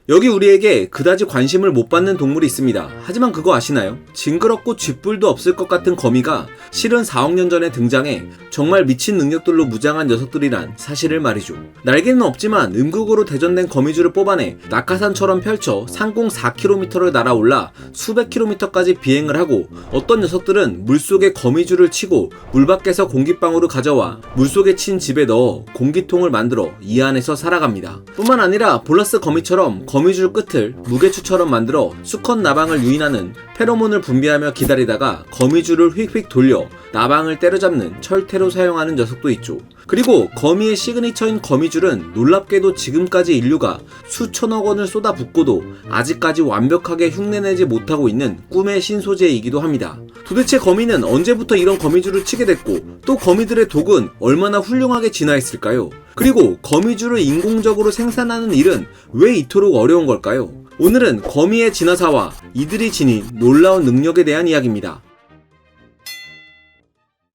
여기 우리에게 그다지 관심을 못 받는 동물이 있습니다. 하지만 그거 아시나요? 징그럽고 쥐뿔도 없을 것 같은 거미가 실은 4억 년 전에 등장해 정말 미친 능력들로 무장한 녀석들이란 사실을 말이죠. 날개는 없지만 음극으로 대전된 거미줄을 뽑아내 낙하산처럼 펼쳐 상공 4km를 날아올라 수백 킬로미터까지 비행을 하고, 어떤 녀석들은 물속에 거미줄을 치고 물 밖에서 공기방울을 가져와 물속에 친 집에 넣어 공기통을 만들어 이 안에서 살아갑니다. 뿐만 아니라 볼라스 거미처럼 거미줄 끝을 무게추처럼 만들어 수컷 나방을 유인하는 페로몬을 분비하며 기다리다가 거미줄을 휙휙 돌려 나방을 때려잡는 철퇴로 사용하는 녀석도 있죠. 그리고 거미의 시그니처인 거미줄은 놀랍게도 지금까지 인류가 수천억 원을 쏟아붓고도 아직까지 완벽하게 흉내내지 못하고 있는 꿈의 신소재이기도 합니다. 도대체 거미는 언제부터 이런 거미줄을 치게 됐고, 또 거미들의 독은 얼마나 훌륭하게 진화했을까요? 그리고 거미줄을 인공적으로 생산하는 일은 왜 이토록 어려운 걸까요? 오늘은 거미의 진화사와 이들이 지닌 놀라운 능력에 대한 이야기입니다.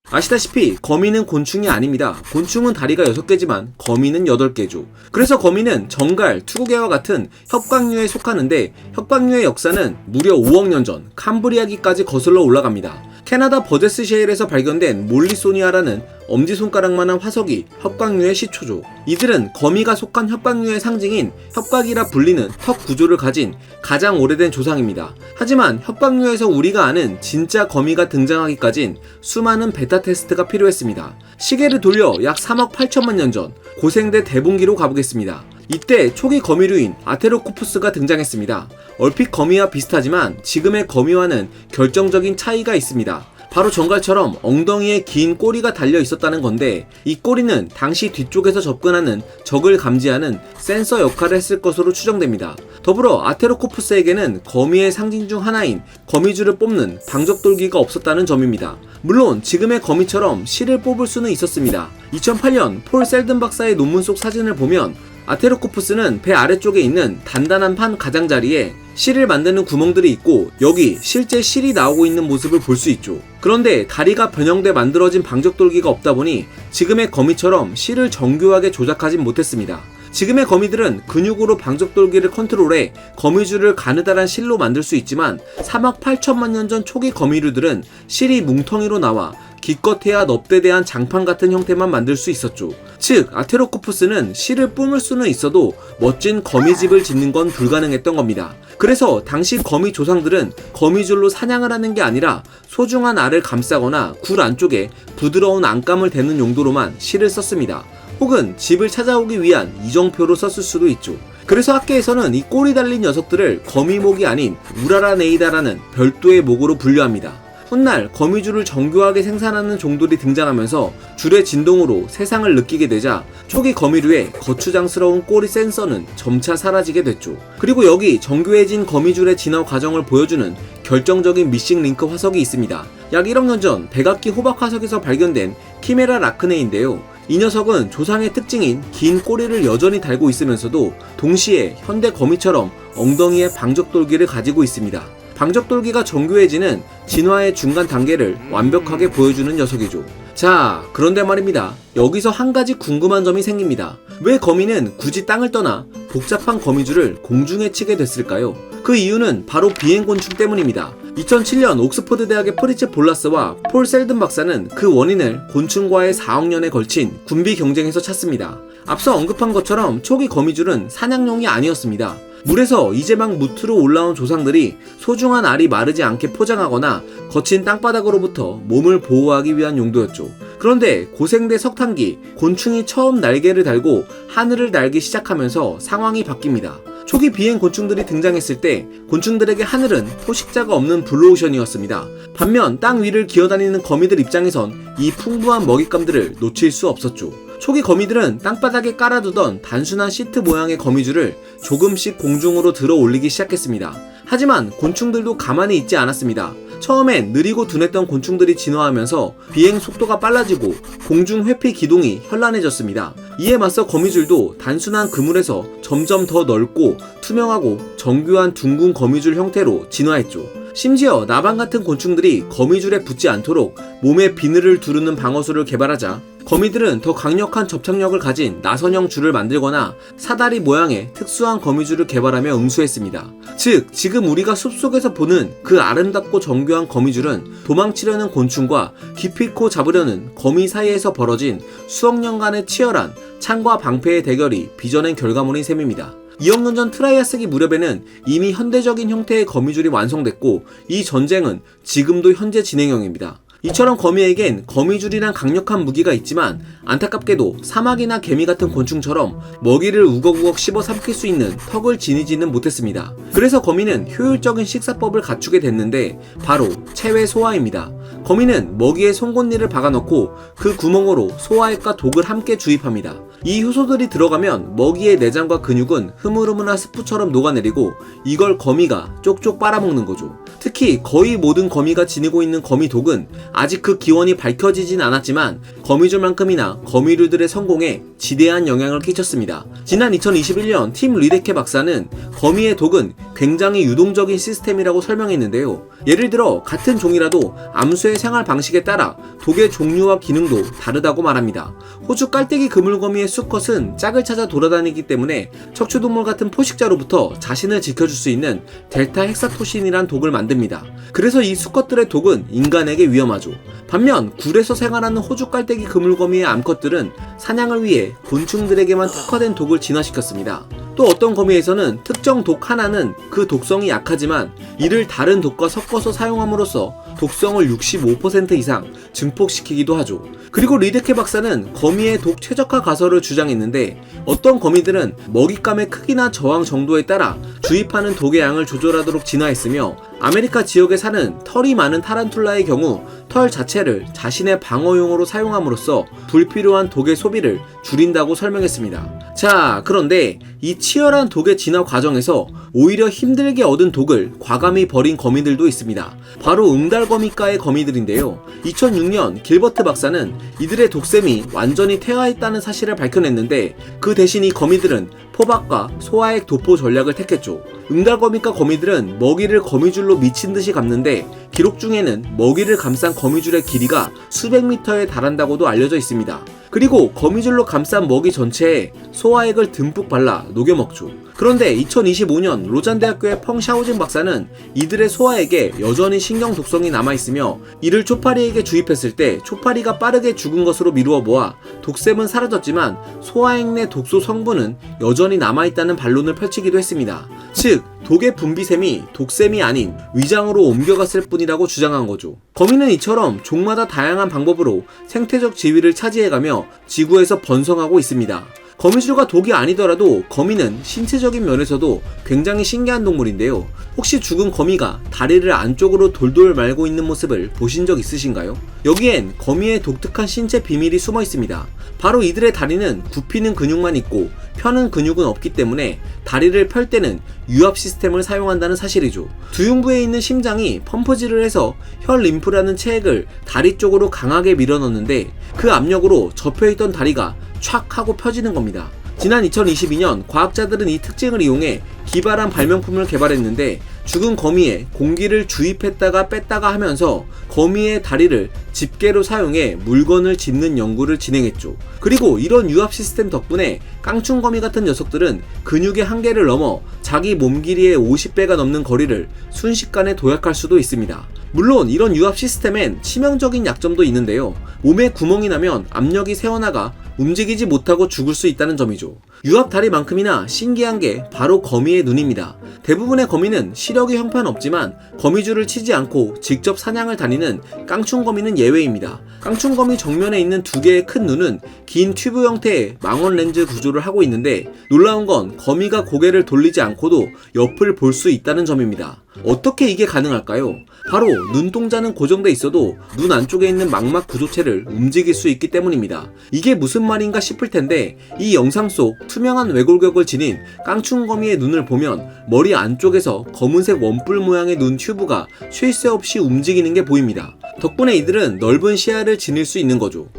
아시다시피 거미는 곤충이 아닙니다. 곤충은 다리가 6개지만 거미는 8개죠. 그래서 거미는 정갈, 투구개와 같은 협광류에 속하는데, 협광류의 역사는 무려 5억 년 전 캄브리아기까지 거슬러 올라갑니다. 캐나다 버제스 셰일에서 발견된 몰리소니아라는 엄지손가락만한 화석이 협광류의 시초죠. 이들은 거미가 속한 협광류의 상징인 협각이라 불리는 턱 구조를 가진 가장 오래된 조상입니다. 하지만 협광류에서 우리가 아는 진짜 거미가 등장하기까진 수많은 베타 테스트가 필요했습니다. 시계를 돌려 약 3억 8천만 년 전 고생대 대봉기로 가보겠습니다. 이때 초기 거미류인 아테로코푸스가 등장했습니다. 얼핏 거미와 비슷하지만 지금의 거미와는 결정적인 차이가 있습니다. 바로 정갈처럼 엉덩이에 긴 꼬리가 달려 있었다는 건데, 이 꼬리는 당시 뒤쪽에서 접근하는 적을 감지하는 센서 역할을 했을 것으로 추정됩니다. 더불어 아테로코푸스에게는 거미의 상징 중 하나인 거미줄을 뽑는 방적돌기가 없었다는 점입니다. 물론 지금의 거미처럼 실을 뽑을 수는 있었습니다. 2008년 폴 셀든 박사의 논문 속 사진을 보면 아테로코푸스는 배 아래쪽에 있는 단단한 판 가장자리에 실을 만드는 구멍들이 있고, 여기 실제 실이 나오고 있는 모습을 볼 수 있죠. 그런데 다리가 변형돼 만들어진 방적돌기가 없다 보니 지금의 거미처럼 실을 정교하게 조작하진 못했습니다. 지금의 거미들은 근육으로 방적돌기를 컨트롤해 거미줄을 가느다란 실로 만들 수 있지만, 3억 8천만 년 전 초기 거미류들은 실이 뭉텅이로 나와 기껏해야 넙대대한 장판 같은 형태만 만들 수 있었죠. 즉 아테로코푸스는 실을 뿜을 수는 있어도 멋진 거미집을 짓는 건 불가능했던 겁니다. 그래서 당시 거미 조상들은 거미줄로 사냥을 하는 게 아니라 소중한 알을 감싸거나 굴 안쪽에 부드러운 안감을 대는 용도로만 실을 썼습니다. 혹은 집을 찾아오기 위한 이정표로 썼을 수도 있죠. 그래서 학계에서는 이 꼬리 달린 녀석들을 거미목이 아닌 우라라네이다라는 별도의 목으로 분류합니다. 훗날 거미줄을 정교하게 생산하는 종들이 등장하면서 줄의 진동으로 세상을 느끼게 되자 초기 거미류의 거추장스러운 꼬리 센서는 점차 사라지게 됐죠. 그리고 여기 정교해진 거미줄의 진화 과정을 보여주는 결정적인 미싱 링크 화석이 있습니다. 약 1억 년 전 백악기 호박 화석에서 발견된 키메라 라크네인데요. 이 녀석은 조상의 특징인 긴 꼬리를 여전히 달고 있으면서도 동시에 현대 거미처럼 엉덩이에 방적돌기를 가지고 있습니다. 방적돌기가 정교해지는 진화의 중간 단계를 완벽하게 보여주는 녀석이죠. 자, 그런데 말입니다. 여기서 한 가지 궁금한 점이 생깁니다. 왜 거미는 굳이 땅을 떠나 복잡한 거미줄을 공중에 치게 됐을까요? 그 이유는 바로 비행곤충 때문입니다. 2007년 옥스퍼드 대학의 프리츠 볼라스와 폴 셀든 박사는 그 원인을 곤충과의 4억 년에 걸친 군비 경쟁에서 찾습니다. 앞서 언급한 것처럼 초기 거미줄은 사냥용이 아니었습니다. 물에서 이제 막 무트로 올라온 조상들이 소중한 알이 마르지 않게 포장하거나 거친 땅바닥으로부터 몸을 보호하기 위한 용도였죠. 그런데 고생대 석탄기, 곤충이 처음 날개를 달고 하늘을 날기 시작하면서 상황이 바뀝니다. 초기 비행 곤충들이 등장했을 때 곤충들에게 하늘은 포식자가 없는 블루오션이었습니다. 반면 땅 위를 기어다니는 거미들 입장에선 이 풍부한 먹잇감들을 놓칠 수 없었죠. 초기 거미들은 땅바닥에 깔아두던 단순한 시트 모양의 거미줄을 조금씩 공중으로 들어 올리기 시작했습니다. 하지만 곤충들도 가만히 있지 않았습니다. 처음엔 느리고 둔했던 곤충들이 진화하면서 비행 속도가 빨라지고 공중 회피 기동이 현란해졌습니다. 이에 맞서 거미줄도 단순한 그물에서 점점 더 넓고 투명하고 정교한 둥근 거미줄 형태로 진화했죠. 심지어 나방 같은 곤충들이 거미줄에 붙지 않도록 몸에 비늘을 두르는 방어술을 개발하자 거미들은 더 강력한 접착력을 가진 나선형 줄을 만들거나 사다리 모양의 특수한 거미줄을 개발하며 응수했습니다. 즉, 지금 우리가 숲속에서 보는 그 아름답고 정교한 거미줄은 도망치려는 곤충과 기필코 잡으려는 거미 사이에서 벌어진 수억 년간의 치열한 창과 방패의 대결이 빚어낸 결과물인 셈입니다. 2억 년 전 트라이아스기 무렵에는 이미 현대적인 형태의 거미줄이 완성됐고 이 전쟁은 지금도 현재 진행형입니다. 이처럼 거미에겐 거미줄이란 강력한 무기가 있지만 안타깝게도 사마귀나 개미 같은 곤충처럼 먹이를 우걱우걱 씹어 삼킬 수 있는 턱을 지니지는 못했습니다. 그래서 거미는 효율적인 식사법을 갖추게 됐는데 바로 체외 소화입니다. 거미는 먹이에 송곳니를 박아넣고 그 구멍으로 소화액과 독을 함께 주입합니다. 이 효소들이 들어가면 먹이의 내장과 근육은 흐물흐물한 스프처럼 녹아내리고 이걸 거미가 쪽쪽 빨아먹는 거죠. 특히 거의 모든 거미가 지니고 있는 거미독은 아직 그 기원이 밝혀지진 않았지만 거미줄만큼이나 거미류들의 성공에 지대한 영향을 끼쳤습니다. 지난 2021년 팀 리데케 박사는 거미의 독은 굉장히 유동적인 시스템이라고 설명했는데요. 예를 들어 같은 종이라도 암수의 생활 방식에 따라 독의 종류와 기능도 다르다고 말합니다. 호주 깔때기 그물거미의 수컷은 짝을 찾아 돌아다니기 때문에 척추동물 같은 포식자로부터 자신을 지켜줄 수 있는 델타 헥사토신이란 독을 만듭니다. 그래서 이 수컷들의 독은 인간에게 위험하죠. 반면 굴에서 생활하는 호주 깔때기 그물거미의 암컷들은 사냥을 위해 곤충들에게만 특화된 독을 진화시켰습니다. 또 어떤 거미에서는 특정 독 하나는 그 독성이 약하지만 이를 다른 독과 섞어서 사용함으로써 독성을 65% 이상 증폭시키기도 하죠. 그리고 리데케 박사는 거미의 독 최적화 가설을 주장했는데 어떤 거미들은 먹잇감의 크기나 저항 정도에 따라 주입하는 독의 양을 조절하도록 진화했으며 아메리카 지역에 사는 털이 많은 타란툴라의 경우 털 자체를 자신의 방어용으로 사용함으로써 불필요한 독의 소비를 줄인다고 설명했습니다. 자, 그런데 이 치열한 독의 진화 과정에서 오히려 힘들게 얻은 독을 과감히 버린 거미들도 있습니다. 바로 응달거미과의 거미들인데요. 2006년 길버트 박사는 이들의 독샘이 완전히 퇴화했다는 사실을 밝혀냈는데 그 대신 이 거미들은 포박과 소화액 도포 전략을 택했죠. 응달거미과 거미들은 먹이를 거미줄로 미친듯이 감는데 기록 중에는 먹이를 감싼 거미줄의 길이가 수백 미터에 달한다고도 알려져 있습니다. 그리고 거미줄로 감싼 먹이 전체에 소화액을 듬뿍 발라 녹여 먹죠. 그런데 2025년 로잔대학교의 펑 샤오징 박사는 이들의 소화액에 여전히 신경 독성이 남아있으며 이를 초파리에게 주입했을 때 초파리가 빠르게 죽은 것으로 미루어 보아 독샘은 사라졌지만 소화액 내 독소 성분은 여전히 남아있다는 반론을 펼치기도 했습니다. 즉, 독의 분비샘이 독샘이 아닌 위장으로 옮겨갔을 뿐이라고 주장한 거죠. 거미는 이처럼 종마다 다양한 방법으로 생태적 지위를 차지해가며 지구에서 번성하고 있습니다. 거미줄과 독이 아니더라도 거미는 신체적인 면에서도 굉장히 신기한 동물인데요. 혹시 죽은 거미가 다리를 안쪽으로 돌돌 말고 있는 모습을 보신 적 있으신가요? 여기엔 거미의 독특한 신체 비밀이 숨어 있습니다. 바로 이들의 다리는 굽히는 근육만 있고 펴는 근육은 없기 때문에 다리를 펼 때는 유압 시스템을 사용한다는 사실이죠. 두흉부에 있는 심장이 펌프질을 해서 혈 림프라는 체액을 다리 쪽으로 강하게 밀어넣는데 그 압력으로 접혀있던 다리가 촥 하고 펴지는 겁니다. 지난 2022년 과학자들은 이 특징을 이용해 기발한 발명품을 개발했는데 죽은 거미에 공기를 주입했다가 뺐다가 하면서 거미의 다리를 집게로 사용해 물건을 짚는 연구를 진행했죠. 그리고 이런 유압 시스템 덕분에 깡충거미 같은 녀석들은 근육의 한계를 넘어 자기 몸 길이의 50배가 넘는 거리를 순식간에 도약할 수도 있습니다. 물론 이런 유압 시스템엔 치명적인 약점도 있는데요. 몸에 구멍이 나면 압력이 새어나가 움직이지 못하고 죽을 수 있다는 점이죠. 유압 다리만큼이나 신기한 게 바로 거미의 눈입니다. 대부분의 거미는 시력이 형편없지만 거미줄을 치지 않고 직접 사냥을 다니는 깡충거미는 예외입니다. 깡충거미 정면에 있는 두 개의 큰 눈은 긴 튜브 형태의 망원 렌즈 구조를 하고 있는데 놀라운 건 거미가 고개를 돌리지 않고도 옆을 볼 수 있다는 점입니다. 어떻게 이게 가능할까요? 바로 눈동자는 고정돼 있어도 눈 안쪽에 있는 망막 구조체를 움직일 수 있기 때문입니다. 이게 무슨 말인가 싶을 텐데 이 영상 속 투명한 외골격을 지닌 깡충거미의 눈을 보면 머리 안쪽에서 검은색 원뿔 모양의 눈 튜브가 쉴 새 없이 움직이는 게 보입니다. 덕분에 이들은 넓은 시야를 지닐 수 있는 거죠.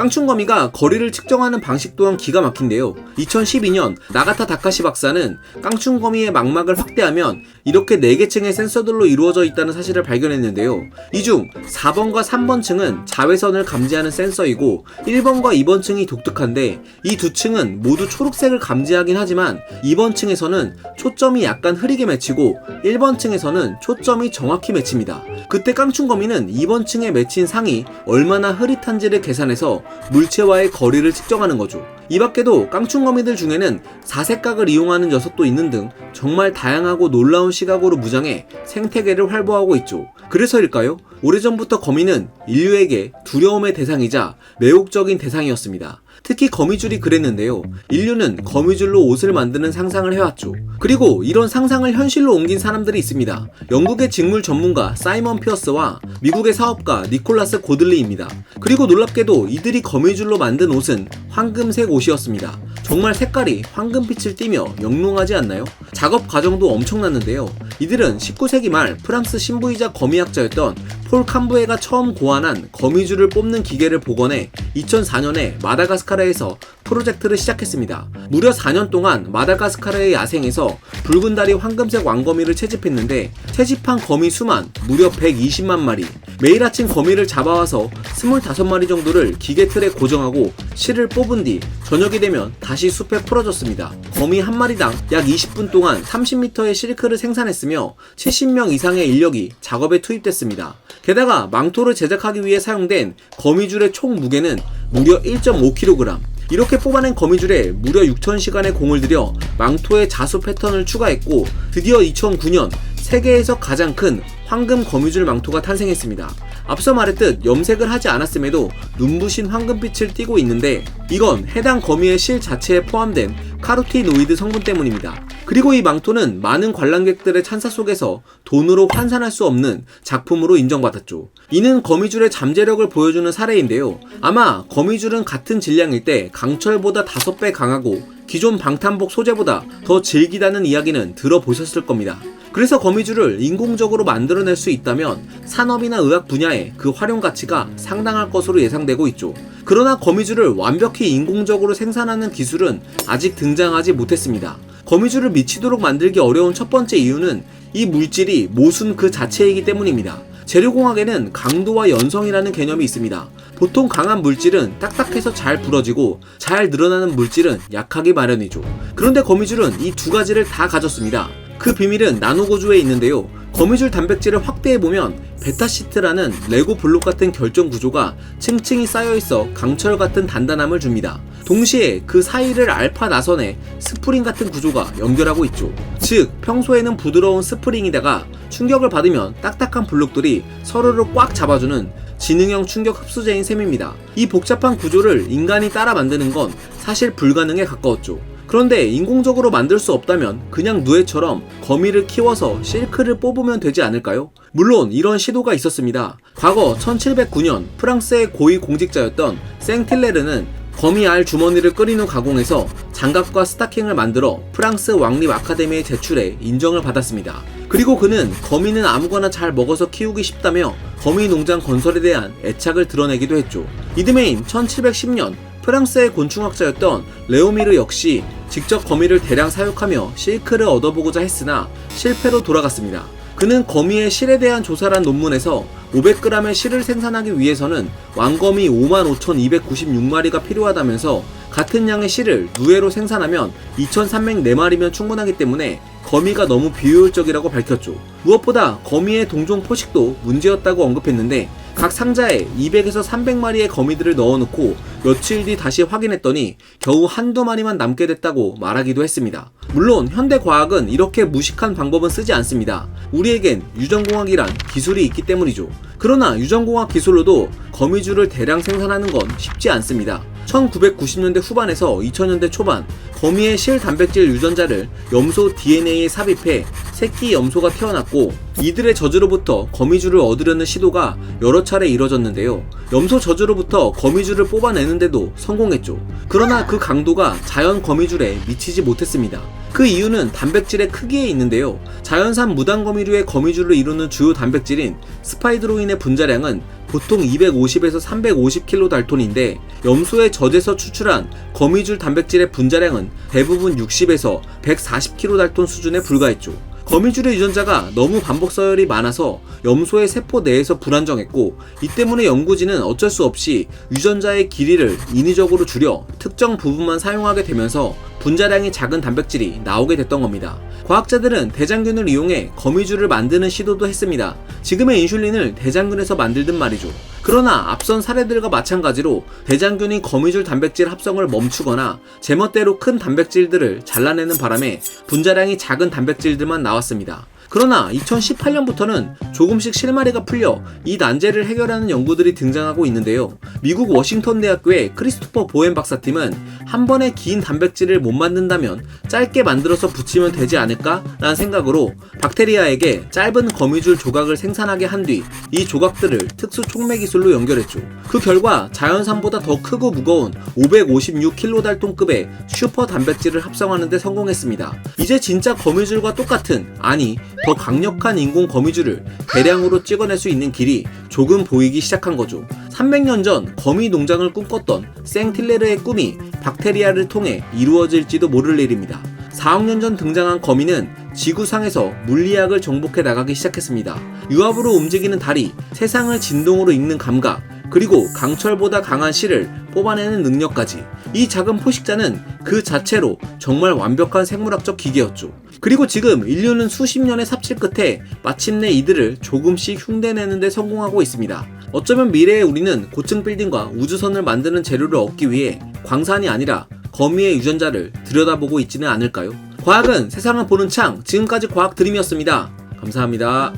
깡충거미가 거리를 측정하는 방식 또한 기가 막힌데요. 2012년 나가타 다카시 박사는 깡충거미의 망막을 확대하면 이렇게 4개 층의 센서들로 이루어져 있다는 사실을 발견했는데요. 이 중 4번과 3번 층은 자외선을 감지하는 센서이고 1번과 2번 층이 독특한데 이 두 층은 모두 초록색을 감지하긴 하지만 2번 층에서는 초점이 약간 흐리게 맺히고 1번 층에서는 초점이 정확히 맺힙니다. 그때 깡충거미는 2번 층에 맺힌 상이 얼마나 흐릿한지를 계산해서 물체와의 거리를 측정하는 거죠. 이 밖에도 깡충거미들 중에는 사색각을 이용하는 녀석도 있는 등 정말 다양하고 놀라운 시각으로 무장해 생태계를 활보하고 있죠. 그래서일까요? 오래전부터 거미는 인류에게 두려움의 대상이자 매혹적인 대상이었습니다. 특히 거미줄이 그랬는데요. 인류는 거미줄로 옷을 만드는 상상을 해왔죠. 그리고 이런 상상을 현실로 옮긴 사람들이 있습니다. 영국의 직물 전문가 사이먼 피어스와 미국의 사업가 니콜라스 고들리입니다. 그리고 놀랍게도 이들이 거미줄로 만든 옷은 황금색 옷이었습니다. 정말 색깔이 황금빛을 띠며 영롱하지 않나요? 작업 과정도 엄청났는데요. 이들은 19세기 말 프랑스 신부이자 거미학자였던 폴 캄부에가 처음 고안한 거미줄을 뽑는 기계를 복원해 2004년에 마다가스카르에서 프로젝트를 시작했습니다. 무려 4년 동안 마다가스카르의 야생에서 붉은 다리 황금색 왕거미를 채집했는데 채집한 거미 수만 무려 120만 마리. 매일 아침 거미를 잡아와서 25마리 정도를 기계 틀에 고정하고 실을 뽑은 뒤 저녁이 되면 다시 숲에 풀어줬습니다. 거미 한 마리당 약 20분 동안 30m의 실크를 생산했으며 70명 이상의 인력이 작업에 투입됐습니다. 게다가 망토를 제작하기 위해 사용된 거미줄의 총 무게는 무려 1.5kg. 이렇게 뽑아낸 거미줄에 무려 6,000시간의 공을 들여 망토의 자수 패턴을 추가했고 드디어 2009년 세계에서 가장 큰 황금 거미줄 망토가 탄생했습니다. 앞서 말했듯 염색을 하지 않았음에도 눈부신 황금빛을 띠고 있는데 이건 해당 거미의 실 자체에 포함된 카로티노이드 성분 때문입니다. 그리고 이 망토는 많은 관람객들의 찬사 속에서 돈으로 환산할 수 없는 작품으로 인정받았죠. 이는 거미줄의 잠재력을 보여주는 사례인데요. 아마 거미줄은 같은 질량일 때 강철보다 5배 강하고 기존 방탄복 소재보다 더 질기다는 이야기는 들어보셨을 겁니다. 그래서 거미줄을 인공적으로 만들어낼 수 있다면 산업이나 의학 분야에 그 활용 가치가 상당할 것으로 예상되고 있죠. 그러나 거미줄을 완벽히 인공적으로 생산하는 기술은 아직 등장하지 못했습니다. 거미줄을 미치도록 만들기 어려운 첫 번째 이유는 이 물질이 모순 그 자체이기 때문입니다. 재료공학에는 강도와 연성이라는 개념이 있습니다. 보통 강한 물질은 딱딱해서 잘 부러지고 잘 늘어나는 물질은 약하기 마련이죠. 그런데 거미줄은 이 두 가지를 다 가졌습니다. 그 비밀은 나노구조에 있는데요. 거미줄 단백질을 확대해보면 베타시트라는 레고 블록 같은 결정 구조가 층층이 쌓여있어 강철 같은 단단함을 줍니다. 동시에 그 사이를 알파 나선의 스프링 같은 구조가 연결하고 있죠. 즉 평소에는 부드러운 스프링이다가 충격을 받으면 딱딱한 블록들이 서로를 꽉 잡아주는 지능형 충격 흡수제인 셈입니다. 이 복잡한 구조를 인간이 따라 만드는 건 사실 불가능에 가까웠죠. 그런데 인공적으로 만들 수 없다면 그냥 누에처럼 거미를 키워서 실크를 뽑으면 되지 않을까요? 물론 이런 시도가 있었습니다. 과거 1709년 프랑스의 고위 공직자였던 생틸레르는 거미 알 주머니를 끓인 후 가공해서 장갑과 스타킹을 만들어 프랑스 왕립 아카데미에 제출해 인정을 받았습니다. 그리고 그는 거미는 아무거나 잘 먹어서 키우기 쉽다며 거미 농장 건설에 대한 애착을 드러내기도 했죠. 이듬해인 1710년 프랑스의 곤충학자였던 레오미르 역시 직접 거미를 대량 사육하며 실크를 얻어보고자 했으나 실패로 돌아갔습니다. 그는 거미의 실에 대한 조사란 논문에서 500g의 실을 생산하기 위해서는 왕거미 55,296마리가 필요하다면서 같은 양의 실을 누에로 생산하면 2,304마리면 충분하기 때문에 거미가 너무 비효율적이라고 밝혔죠. 무엇보다 거미의 동종 포식도 문제였다고 언급했는데 각 상자에 200에서 300마리의 거미들을 넣어놓고 며칠 뒤 다시 확인했더니 겨우 한두 마리만 남게 됐다고 말하기도 했습니다. 물론 현대 과학은 이렇게 무식한 방법은 쓰지 않습니다. 우리에겐 유전공학이란 기술이 있기 때문이죠. 그러나 유전공학 기술로도 거미줄을 대량 생산하는 건 쉽지 않습니다. 1990년대 후반에서 2000년대 초반 거미의 실 단백질 유전자를 염소 DNA에 삽입해 새끼 염소가 태어났고 이들의 젖으로부터 거미줄을 얻으려는 시도가 여러 차례 이뤄졌는데요. 염소 젖으로부터 거미줄을 뽑아내는데도 성공했죠. 그러나 그 강도가 자연 거미줄에 미치지 못했습니다. 그 이유는 단백질의 크기에 있는데요. 자연산 무단거미류의 거미줄을 이루는 주요 단백질인 스파이드로인의 분자량은 보통 250에서 350kilo 달톤인데 염소의 젖에서 추출한 거미줄 단백질의 분자량은 대부분 60에서 140kilo 달톤 수준에 불과했죠. 거미줄의 유전자가 너무 반복 서열이 많아서 염소의 세포 내에서 불안정했고, 이 때문에 연구진은 어쩔 수 없이 유전자의 길이를 인위적으로 줄여 특정 부분만 사용하게 되면서 분자량이 작은 단백질이 나오게 됐던 겁니다. 과학자들은 대장균을 이용해 거미줄을 만드는 시도도 했습니다. 지금의 인슐린을 대장균에서 만들든 말이죠. 그러나 앞선 사례들과 마찬가지로 대장균이 거미줄 단백질 합성을 멈추거나 제멋대로 큰 단백질들을 잘라내는 바람에 분자량이 작은 단백질들만 나왔습니다. 그러나 2018년부터는 조금씩 실마리가 풀려 이 난제를 해결하는 연구들이 등장하고 있는데요. 미국 워싱턴 대학교의 크리스토퍼 보엔 박사팀은 한 번에 긴 단백질을 못 만든다면 짧게 만들어서 붙이면 되지 않을까? 라는 생각으로 박테리아에게 짧은 거미줄 조각을 생산하게 한 뒤 이 조각들을 특수 촉매 기술로 연결했죠. 그 결과 자연산보다 더 크고 무거운 556kilo 달톤급의 슈퍼 단백질을 합성하는 데 성공했습니다. 이제 진짜 거미줄과 똑같은, 아니 더 강력한 인공 거미줄을 대량으로 찍어낼 수 있는 길이 조금 보이기 시작한 거죠. 300년 전 거미 농장을 꿈꿨던 생틸레르의 꿈이 박테리아를 통해 이루어질지도 모를 일입니다. 4억 년 전 등장한 거미는 지구상에서 물리학을 정복해 나가기 시작했습니다. 유압으로 움직이는 다리, 세상을 진동으로 읽는 감각, 그리고 강철보다 강한 실을 뽑아내는 능력까지. 이 작은 포식자는 그 자체로 정말 완벽한 생물학적 기계였죠. 그리고 지금 인류는 수십 년의 삽질 끝에 마침내 이들을 조금씩 흉내내는 데 성공하고 있습니다. 어쩌면 미래의 우리는 고층 빌딩과 우주선을 만드는 재료를 얻기 위해 광산이 아니라 거미의 유전자를 들여다보고 있지는 않을까요? 과학은 세상을 보는 창, 지금까지 과학 드림이었습니다. 감사합니다.